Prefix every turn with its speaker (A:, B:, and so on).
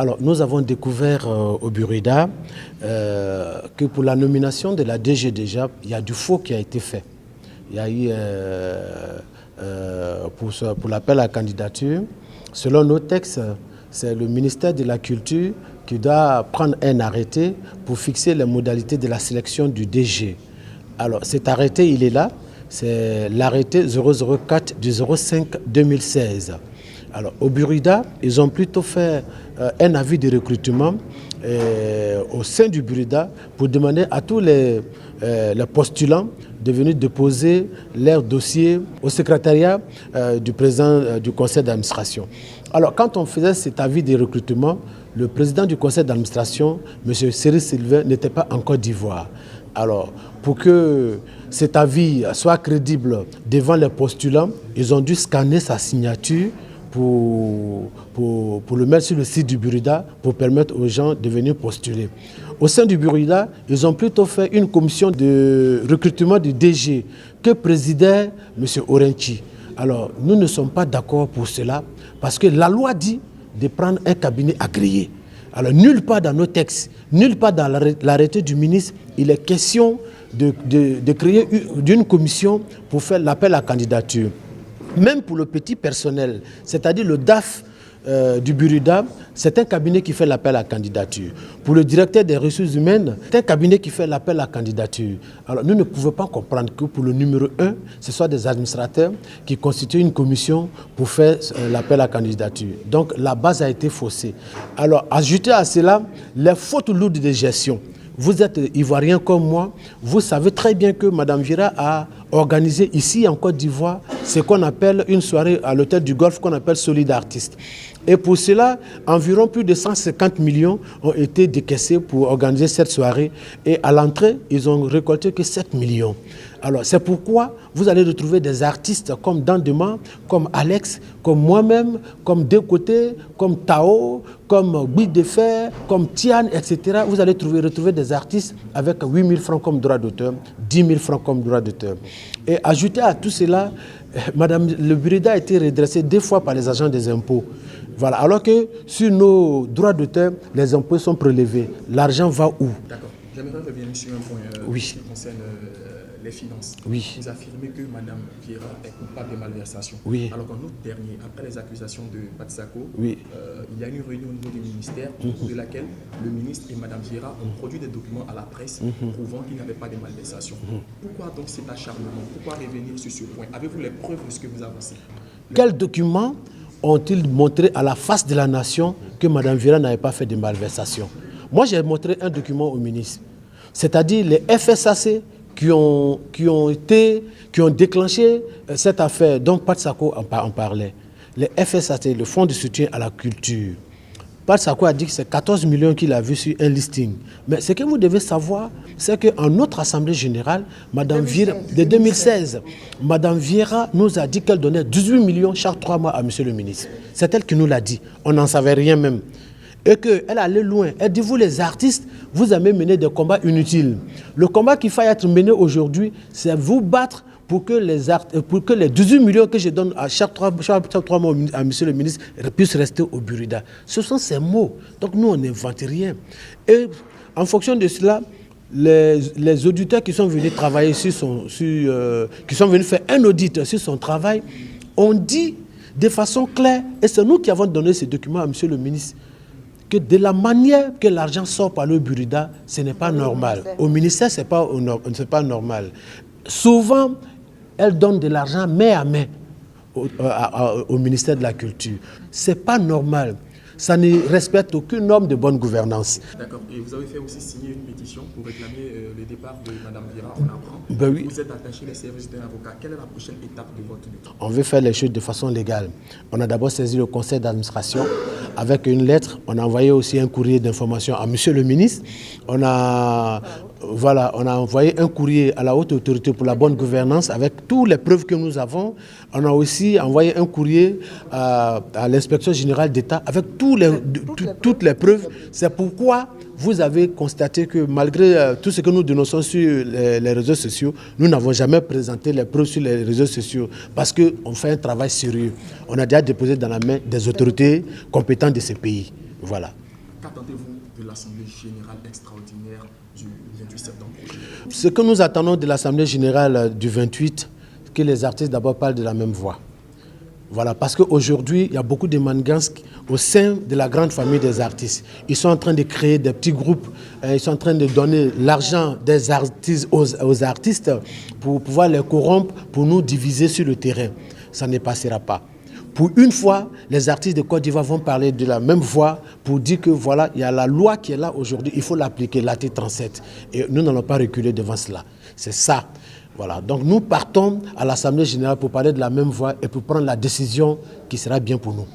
A: Alors, nous avons découvert au Burida que pour la nomination de la DG déjà, il y a du faux qui a été fait. Il y a eu, pour l'appel à la candidature, selon nos textes, c'est le ministère de la Culture qui doit prendre un arrêté pour fixer les modalités de la sélection du DG. Alors, cet arrêté, il est là. C'est l'arrêté 004 du 05 2016. Alors, au Burida, ils ont plutôt fait un avis de recrutement au sein du Burida pour demander à tous les postulants de venir déposer leur dossier au secrétariat du président du conseil d'administration. Alors, quand on faisait cet avis de recrutement, le président du conseil d'administration, M. Cyril Sylvain, n'était pas en Côte d'Ivoire. Alors, pour que cet avis soit crédible devant les postulants, ils ont dû scanner sa signature pour le mettre sur le site du Burida pour permettre aux gens de venir postuler. Au sein du Burida, ils ont plutôt fait une commission de recrutement du DG que présidait M. Orenchi. Alors, nous ne sommes pas d'accord pour cela parce que la loi dit de prendre un cabinet agréé. Alors, nulle part dans nos textes, nulle part dans l'arrêté du ministre, il est question de créer une commission pour faire l'appel à candidature. Même pour le petit personnel, c'est-à-dire le DAF du Burida, c'est un cabinet qui fait l'appel à candidature. Pour le directeur des ressources humaines, c'est un cabinet qui fait l'appel à candidature. Alors nous ne pouvons pas comprendre que pour le numéro 1, ce soit des administrateurs qui constituent une commission pour faire l'appel à candidature. Donc la base a été faussée. Alors ajouter à cela les fautes lourdes de gestion. Vous êtes ivoirien comme moi, vous savez très bien que Mme Vira a organisé ici en Côte d'Ivoire ce qu'on appelle une soirée à l'hôtel du Golfe qu'on appelle Solid Artist. Et pour cela, environ plus de 150 millions ont été décaissés pour organiser cette soirée. Et à l'entrée, ils ont récolté que 7 millions. Alors c'est pourquoi vous allez retrouver des artistes comme Dandema, comme Alex, comme moi-même, comme Décoté, comme Tao, comme Guy de Fer, comme Tian, etc. Vous allez retrouver des artistes avec 8 000 francs comme droit d'auteur, 10 000 francs comme droit d'auteur. Et ajouter à tout cela, le Burida a été redressé 2 fois par les agents des impôts. Voilà. Alors que sur nos droits d'auteur, les impôts sont prélevés. L'argent va où?
B: D'accord. J'aimerais revenir sur un point qui concerne les finances.
A: Oui.
B: Vous affirmez que Mme Vira est coupable de malversation.
A: Oui.
B: Alors qu'en août dernier, après les accusations de Patsako,
A: oui.
B: Il y a eu une réunion au niveau du ministère au cours de laquelle le ministre et Mme Vira ont produit des documents à la presse prouvant qu'il n'y avait pas de malversation. Pourquoi donc cet acharnement? Pourquoi revenir sur ce point? Avez-vous les preuves de ce que vous avancez?
A: Quels documents ont-ils montré à la face de la nation que Mme Vira n'avait pas fait de malversation? Moi, j'ai montré un document au ministre, c'est-à-dire les FSAC qui ont déclenché cette affaire dont Patsako en parlait. Les FSAC, le Fonds de soutien à la culture. Patsako a dit que c'est 14 millions qu'il a vu sur un listing. Mais ce que vous devez savoir, c'est qu'en notre Assemblée générale, Mme Vira, de 2016, Mme Vira nous a dit qu'elle donnait 18 millions chaque 3 mois à M. le ministre. C'est elle qui nous l'a dit. On n'en savait rien même. Et qu'elle allait loin. Elle dit, vous les artistes, vous avez mené des combats inutiles. Le combat qu'il faut être mené aujourd'hui, c'est vous battre pour que les 18 millions que je donne à chaque 3 mois à M. le ministre puissent rester au Burida. Ce sont ces mots. Donc nous, on n'invente rien. Et en fonction de cela, les auditeurs qui sont venus travailler qui sont venus faire un audit sur son travail, ont dit de façon claire, et c'est nous qui avons donné ces documents à M. le ministre, que de la manière que l'argent sort par le Burida, ce n'est pas normal. Au ministère, ce n'est pas normal. Souvent, elle donne de l'argent main à main au ministère de la Culture. Ce n'est pas normal. Ça ne respecte aucune norme de bonne gouvernance.
B: D'accord. Et vous avez fait aussi signer une pétition pour réclamer le départ de Mme Vira. On apprend.
A: Ben oui.
B: Vous êtes attaché les services d'un avocat. Quelle est la prochaine étape de votre lutte?
A: On veut faire les choses de façon légale. On a d'abord saisi le conseil d'administration avec une lettre. On a envoyé aussi un courrier d'information à M. le ministre. On a envoyé un courrier à la haute autorité pour la bonne gouvernance avec toutes les preuves que nous avons. On a aussi envoyé un courrier à l'inspection générale d'État avec toutes les preuves. C'est pourquoi vous avez constaté que malgré tout ce que nous dénonçons sur les réseaux sociaux, nous n'avons jamais présenté les preuves sur les réseaux sociaux parce qu'on fait un travail sérieux. On a déjà déposé dans la main des autorités compétentes de ce pays. Voilà.
B: Qu'attendez-vous de l'Assemblée générale extraordinaire du 28 septembre prochain?
A: Ce que nous attendons de l'Assemblée générale du 28, que les artistes d'abord parlent de la même voix. Voilà, parce qu'aujourd'hui, il y a beaucoup de mangances au sein de la grande famille des artistes. Ils sont en train de créer des petits groupes, ils sont en train de donner l'argent des artistes aux artistes pour pouvoir les corrompre, pour nous diviser sur le terrain. Ça ne passera pas. Pour une fois, les artistes de Côte d'Ivoire vont parler de la même voix pour dire que voilà, il y a la loi qui est là aujourd'hui, il faut l'appliquer, l'article 37. Et nous n'allons pas reculer devant cela. C'est ça. Voilà. Donc nous partons à l'Assemblée générale pour parler de la même voix et pour prendre la décision qui sera bien pour nous.